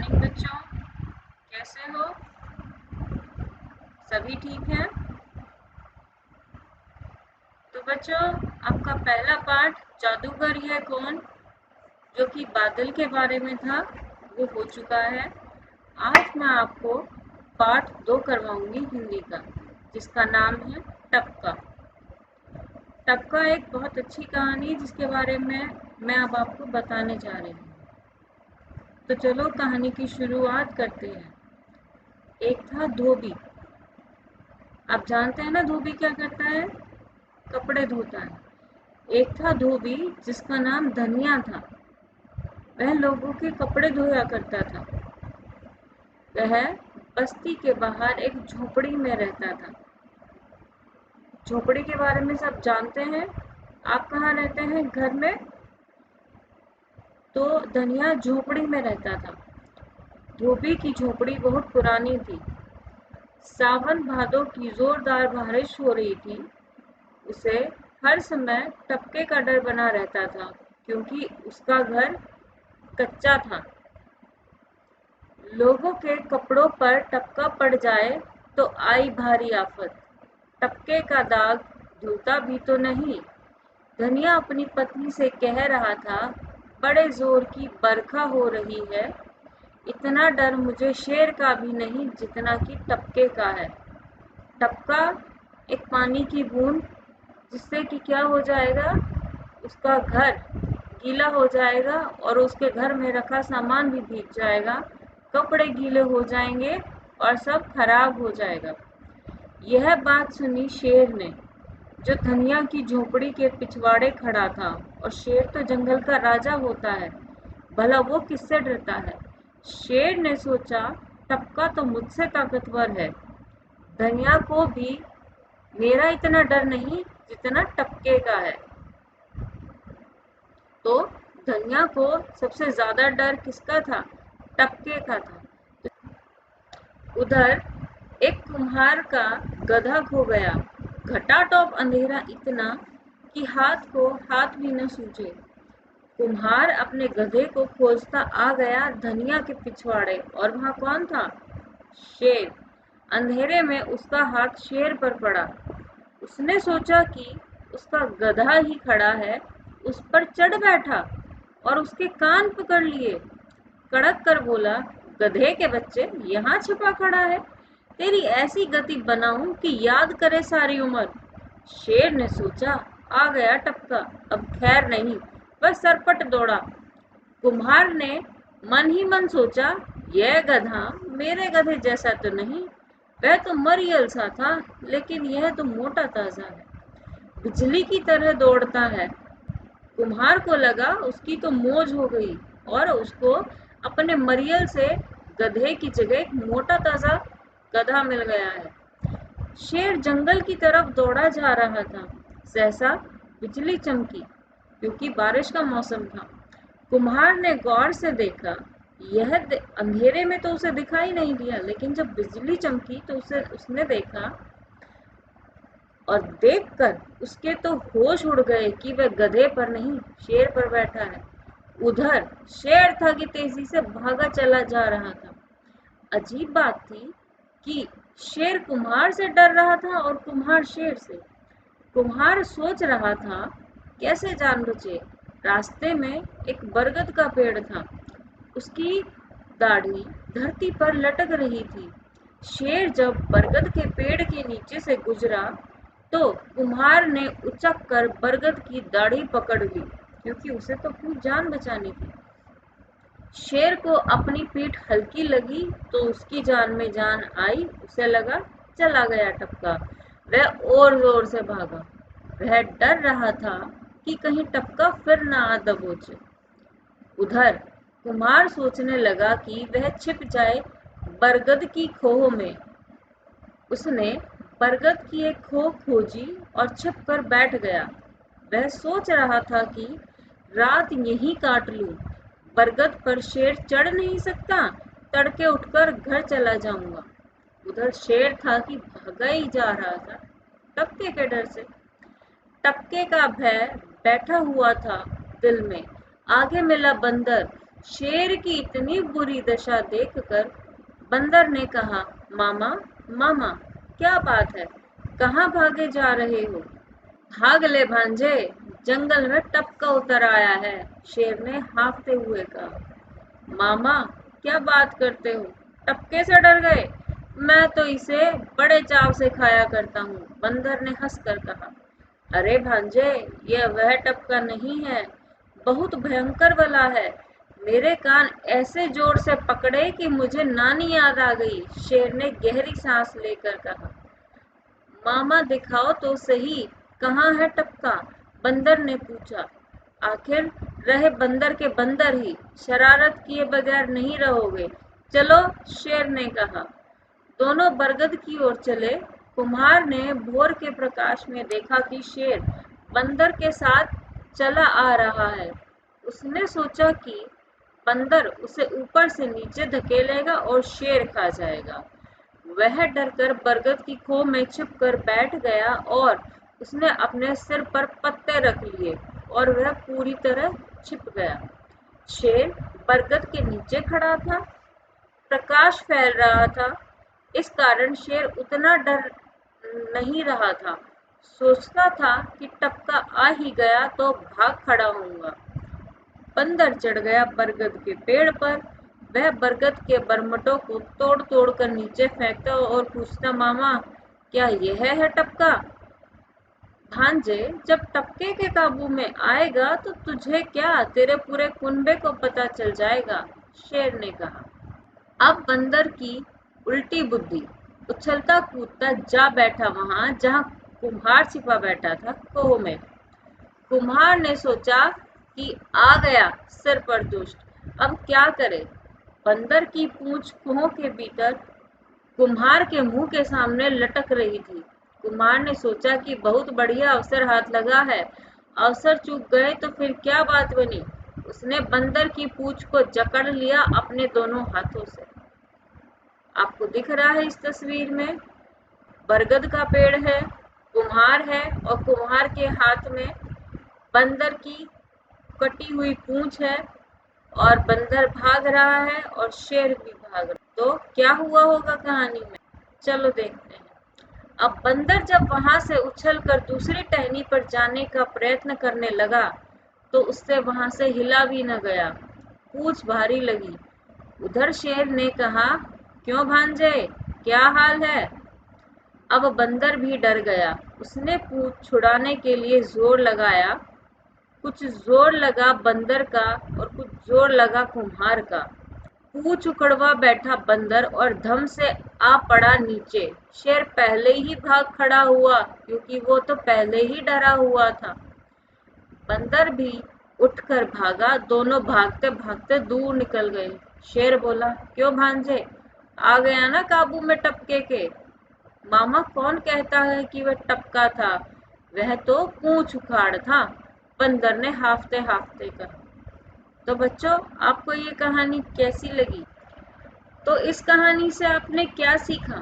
Morning बच्चों, कैसे हो? सभी ठीक हैं? तो बच्चों, आपका पहला पाठ जादूगर है कौन, जो कि बादल के बारे में था, वो हो चुका है। आज मैं आपको पाठ 2 करवाऊंगी हिंदी का, जिसका नाम है टपका। टपका एक बहुत अच्छी कहानी है जिसके बारे में मैं अब आपको बताने जा रही हूँ। तो चलो कहानी की शुरुआत करते हैं। एक था धोबी। आप जानते हैं ना धोबी क्या करता है? कपड़े धोता है। एक था धोबी जिसका नाम धनिया था। वह लोगों के कपड़े धोया करता था। वह बस्ती के बाहर एक झोपड़ी में रहता था। झोपड़ी के बारे में सब जानते हैं। आप कहाँ रहते हैं घर में? तो धनिया झोपड़ी में रहता था। धोबी की झोपड़ी बहुत पुरानी थी। सावन भादों की जोरदार बारिश हो रही थी। उसे हर समय टपके का डर बना रहता था, क्योंकि उसका घर कच्चा था। लोगों के कपड़ों पर टपका पड़ जाए तो आई भारी आफत। टपके का दाग धुलता भी तो नहीं। धनिया अपनी पत्नी से कह रहा था, बड़े जोर की बरखा हो रही है। इतना डर मुझे शेर का भी नहीं जितना कि टपके का है। टपका एक पानी की बूंद, जिससे कि क्या हो जाएगा, उसका घर गीला हो जाएगा और उसके घर में रखा सामान भी भीग जाएगा, कपड़े गीले हो जाएंगे और सब खराब हो जाएगा। यह बात सुनी शेर ने, जो धनिया की झोपड़ी के पिछवाड़े खड़ा था। और शेर तो जंगल का राजा होता है, भला वो किससे डरता है? शेर ने सोचा, टपका तो मुझसे ताकतवर है। धनिया को भी मेरा इतना डर नहीं जितना टपके का है। तो धनिया को सबसे ज्यादा डर किसका था? टपके का था। उधर एक कुम्हार का गधा खो गया। घटाटोप अंधेरा इतना कि हाथ को हाथ भी न सूझे। कुम्हार अपने गधे को खोजता आ गया धनिया के पिछवाड़े, और वहां कौन था? शेर। अंधेरे में उसका हाथ शेर पर पड़ा। उसने सोचा कि उसका गधा ही खड़ा है, उस पर चढ़ बैठा और उसके कान पकड़ लिए। कड़क कर बोला, गधे के बच्चे, यहाँ छिपा खड़ा है, तेरी ऐसी गति बनाऊं कि याद करे सारी उम्र। शेर ने सोचा, आ गया टपका, अब खैर नहीं, बस सरपट दौड़ा। कुम्हार ने मन ही मन सोचा, यह गधा मेरे गधे जैसा तो नहीं, वह तो मरियल सा था, लेकिन यह तो मोटा ताजा है, बिजली की तरह दौड़ता है। कुम्हार को लगा उसकी तो मौज हो गई और उसको अपने मरियल से गधे की जगह एक मोटा ताजा गधा मिल गया है। शेर जंगल की तरफ दौड़ा जा रहा था। सहसा बिजली चमकी, क्योंकि बारिश का मौसम था। कुम्हार ने गौर से देखा। यह अंधेरे में तो उसे दिखाई नहीं दिया, लेकिन जब बिजली चमकी तो उसने देखा, और देखकर उसके तो होश उड़ गए कि वह गधे पर नहीं, शेर पर बैठा है। उधर शेर था कि तेजी से भागा चला जा रहा था। अजीब बात थी कि शेर कुम्हार से डर रहा था और कुम्हार शेर से। कुम्हार सोच रहा था, कैसे जान बचे। रास्ते में एक बरगद का पेड़ था, उसकी दाढ़ी धरती पर लटक रही थी। शेर जब बरगद के पेड़ के नीचे से गुजरा तो कुम्हार ने उचक कर बरगद की दाढ़ी पकड़ ली, क्योंकि उसे तो अपनी जान बचानी थी। शेर को अपनी पीठ हल्की लगी तो उसकी जान में जान आई। उसे लगा, चला गया टपका। वह और जोर से भागा। वह डर रहा था कि कहीं टपका फिर ना आ दबोचे। उधर कुम्हार सोचने लगा कि वह छिप जाए बरगद की खोह में। उसने बरगद की एक खोह खोजी और छिप कर बैठ गया। वह सोच रहा था कि रात यहीं काट लूं। बरगद पर शेर चढ़ नहीं सकता, तड़के उठकर घर चला जाऊंगा। उधर शेर था कि भागा ही जा रहा था टपके के डर से। टपके का भय बैठा हुआ था दिल में। आगे मिला बंदर, शेर की इतनी बुरी दशा देखकर बंदर ने कहा, मामा मामा, क्या बात है, कहाँ भागे जा रहे हो? भाग ले भांजे, जंगल में टपका उतर आया है, शेर ने हाँफते हुए कहा। मामा, क्या बात करते हो, टपके से डर गए? मैं तो इसे बड़े चाव से खाया करता हूँ, बंदर ने हंसकर कहा। अरे भांजे, यह वह टपका नहीं है, बहुत भयंकर वाला है। मेरे कान ऐसे जोर से पकड़े कि मुझे नानी याद आ गई, शेर ने गहरी सांस लेकर कहा। मामा दिखाओ तो सही, कहाँ है टपका? बंदर ने पूछा। आखिर रहे बंदर के बंदर ही, शरारत किए बगैर नहीं रहोगे। चलो, शेर ने कहा। दोनों बरगद की ओर चले। कुम्हार ने भोर के प्रकाश में देखा कि शेर बंदर के साथ चला आ रहा है। उसने सोचा कि बंदर उसे ऊपर से नीचे धकेलेगा और शेर खा जाएगा। वह डरकर बरगद की खो में छिप कर बैठ गया और उसने अपने सिर पर पत्ते रख लिए और वह पूरी तरह छिप गया। शेर बरगद के नीचे खड़ा था, प्रकाश फैल रहा था, इस कारण शेर उतना डर नहीं रहा था। सोचता था कि टपका आ ही गया तो भाग खड़ा होऊंगा। बंदर चढ़ गया बरगद के पेड़ पर। वह बरगद के बरमटों को तोड़ तोड़ कर नीचे फेंकता और पूछता, मामा, क्या यह है टपका? भांजे, जब टपके के काबू में आएगा तो तुझे क्या, तेरे पूरे कुनबे को पता चल जाएगा, शेर ने कहा। अब बंदर की उल्टी बुद्धि, उछलता कूदता जा बैठा वहां जहां कुम्हार छिपा बैठा था, कोह में। कुम्हार ने सोचा कि आ गया सिर पर दुष्ट, अब क्या करे? बंदर की पूंछ कुहों के भीतर कुम्हार के मुंह के सामने लटक रही थी। कुम्हार ने सोचा कि बहुत बढ़िया अवसर हाथ लगा है, अवसर चूक गए तो फिर क्या बात बनी। उसने बंदर की पूंछ को जकड़ लिया अपने दोनों हाथों से। आपको दिख रहा है इस तस्वीर में, बरगद का पेड़ है, कुम्हार है और कुम्हार के हाथ में बंदर की कटी हुई पूंछ है और बंदर भाग रहा है और शेर भी भाग रहा है। तो क्या हुआ होगा कहानी में, चलो देखते हैं। अब बंदर जब वहां से उछलकर दूसरी टहनी पर जाने का प्रयत्न करने लगा तो उससे वहां से हिला भी न गया, पूंछ भारी लगी। उधर शेर ने कहा, क्यों भांजे, क्या हाल है? अब बंदर भी डर गया। उसने पूंछ छुड़ाने के लिए जोर लगाया। कुछ जोर लगा बंदर का और कुछ जोर लगा कुम्हार का। पूंछ उकड़वा बैठा बंदर और धम से आ पड़ा नीचे। शेर पहले ही भाग खड़ा हुआ क्योंकि वो तो पहले ही डरा हुआ था। बंदर भी उठकर भागा, दोनों भागते भागते दूर निकल गए। शेर बोला, क्यों भांजे, आ गया ना काबू में टपके के? मामा, कौन कहता है कि वह टपका था, वह तो पूंछ उखाड़ था, बंदर ने हाफते हाफते कहा। तो बच्चों, आपको ये कहानी कैसी लगी? तो इस कहानी से आपने क्या सीखा?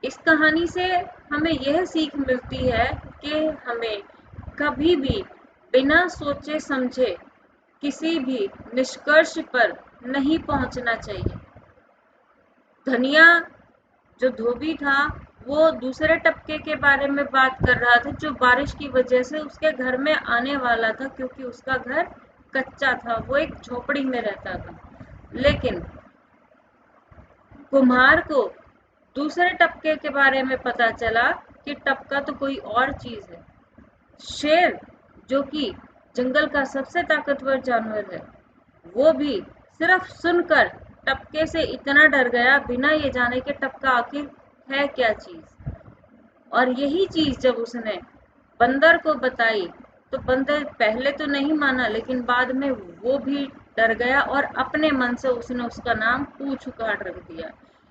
इस कहानी से हमें यह सीख मिलती है कि हमें कभी भी बिना सोचे समझे किसी भी निष्कर्ष पर नहीं पहुंचना चाहिए। धनिया जो धोबी था वो दूसरे टपके के बारे में बात कर रहा था जो बारिश की वजह से उसके घर में आने वाला था, क्योंकि उसका घर कच्चा था, वो एक झोपड़ी में रहता था। लेकिन कुम्हार को दूसरे टपके के बारे में पता चला कि टपका तो कोई और चीज है। शेर, जो कि जंगल का सबसे ताकतवर जानवर है, वो भी सिर्फ सुनकर टपके से इतना डर गया बिना ये जाने कि टपका आखिर है क्या चीज। और यही चीज जब उसने बंदर को बताई तो बंदर पहले तो नहीं माना, लेकिन बाद में वो भी डर गया और अपने मन से उसने उसका नाम पूंछ उखाड़ रख दिया।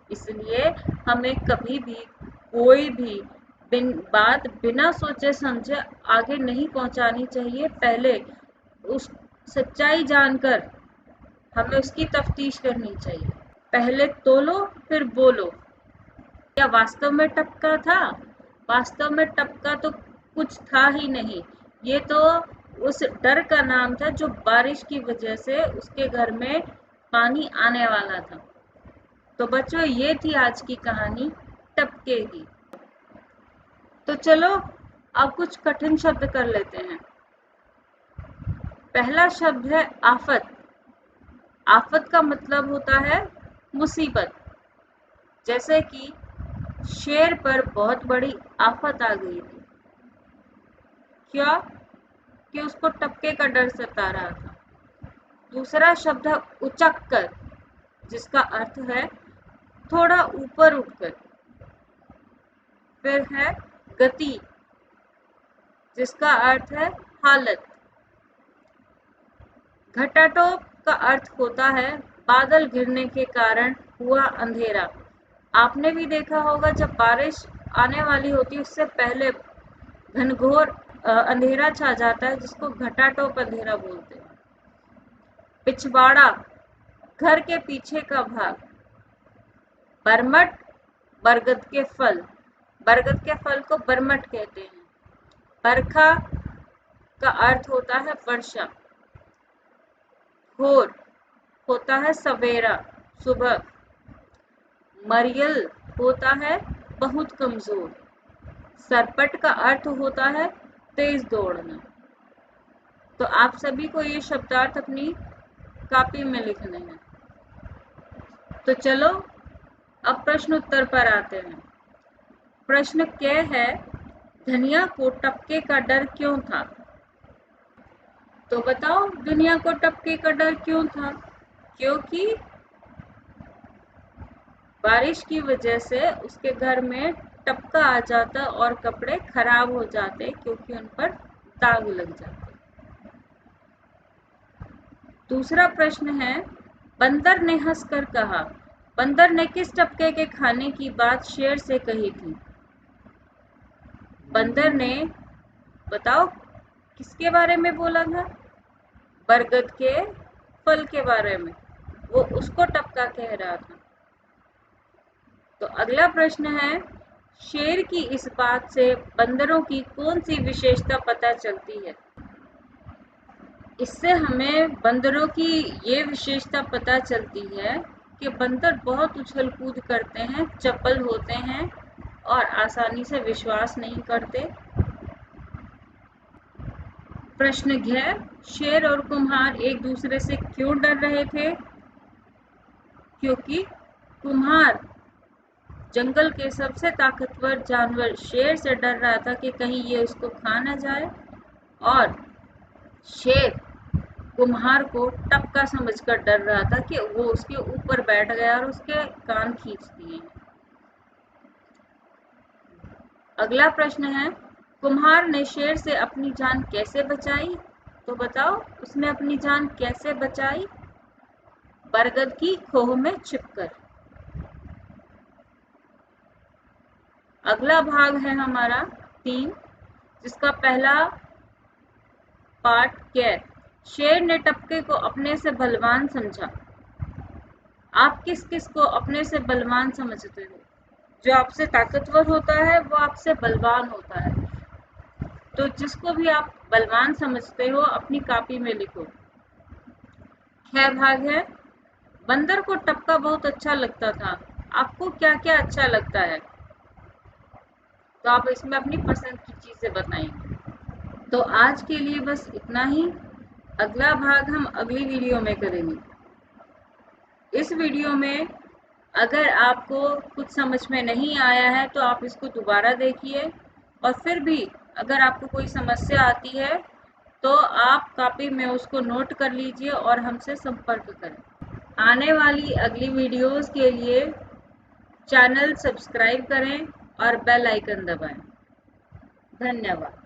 इसलिए हमें कभी भी कोई भी बात बिना सोचे समझे आगे नहीं पहुंचानी चाहिए। पहले उस सच्चाई जानकर हमें उसकी तफ्तीश करनी चाहिए। पहले तोलो फिर बोलो। क्या वास्तव में टपका था? वास्तव में टपका तो कुछ था ही नहीं, ये तो उस डर का नाम था जो बारिश की वजह से उसके घर में पानी आने वाला था। तो बच्चों, ये थी आज की कहानी टपके की। तो चलो अब कुछ कठिन शब्द कर लेते हैं। पहला शब्द है आफत। आफत का मतलब होता है मुसीबत। जैसे कि शेर पर बहुत बड़ी आफत आ गई थी। क्या? कि उसको टपके का डर सता रहा था। दूसरा शब्द है उचक्कर, जिसका अर्थ है थोड़ा ऊपर उठकर। फिर है गति, जिसका अर्थ है हालत। घटाटोप का अर्थ होता है बादल गिरने के कारण हुआ अंधेरा। आपने भी देखा होगा जब बारिश आने वाली होती है उससे पहले घनघोर अंधेरा छा जाता है, जिसको घटाटोप अंधेरा बोलते हैं। पिछवाड़ा, घर के पीछे का भाग। बरमट, बरगद के फल। बरगद के फल को बरमट कहते हैं। बरखा का अर्थ होता है वर्षा। भोर होता है सवेरा, सुबह। मरियल होता है बहुत कमजोर। सरपट का अर्थ होता है तेज दौड़ना। तो आप सभी को ये शब्दार्थ अपनी कॉपी में लिखने हैं। तो चलो अब प्रश्न उत्तर पर आते हैं। प्रश्न क्या है? धनिया को टपके का डर क्यों था? तो बताओ, दुनिया को टपके का डर क्यों था? क्योंकि बारिश की वजह से उसके घर में टपका आ जाता और कपड़े खराब हो जाते, क्योंकि उन पर दाग लग जाते। दूसरा प्रश्न है, बंदर ने हंसकर कहा। बंदर ने किस टपके के खाने की बात शेर से कही थी? बंदर ने, बताओ, किसके बारे में बोला था? बरगद के फल के बारे में। वो उसको टपका कह रहा था। तो अगला प्रश्न है, शेर की इस बात से बंदरों की कौन सी विशेषता पता चलती है? इससे हमें बंदरों की ये विशेषता पता चलती है कि बंदर बहुत उछल कूद करते हैं, चपल होते हैं और आसानी से विश्वास नहीं करते। प्रश्न है, शेर और कुम्हार एक दूसरे से क्यों डर रहे थे? क्योंकि कुम्हार जंगल के सबसे ताकतवर जानवर शेर से डर रहा था कि कहीं ये उसको खा न जाए, और शेर कुम्हार को टपका समझकर डर रहा था कि वो उसके ऊपर बैठ गया और उसके कान खींच दिए। अगला प्रश्न है, कुम्हार ने शेर से अपनी जान कैसे बचाई? तो बताओ, उसने अपनी जान कैसे बचाई? बरगद की खोह में छिपकर। अगला भाग है हमारा 3, जिसका पहला पार्ट क्या है? शेर ने टपके को अपने से बलवान समझा। आप किस किस को अपने से बलवान समझते हो? जो आपसे ताकतवर होता है वो आपसे बलवान होता है। तो जिसको भी आप बलवान समझते हो अपनी कॉपी में लिखो। 6 भाग है। बंदर को टपका बहुत अच्छा लगता था। आपको क्या क्या अच्छा लगता है? तो आप इसमें अपनी पसंद की चीजें बताएंगे। तो आज के लिए बस इतना ही। अगला भाग हम अगली वीडियो में करेंगे। इस वीडियो में अगर आपको कुछ समझ में नहीं आया है तो आप इसको दोबारा देखिए, और फिर भी अगर आपको कोई समस्या आती है तो आप कॉपी में उसको नोट कर लीजिए और हमसे संपर्क करें। आने वाली अगली वीडियोस के लिए चैनल सब्सक्राइब करें और बेल आइकन दबाएं। धन्यवाद।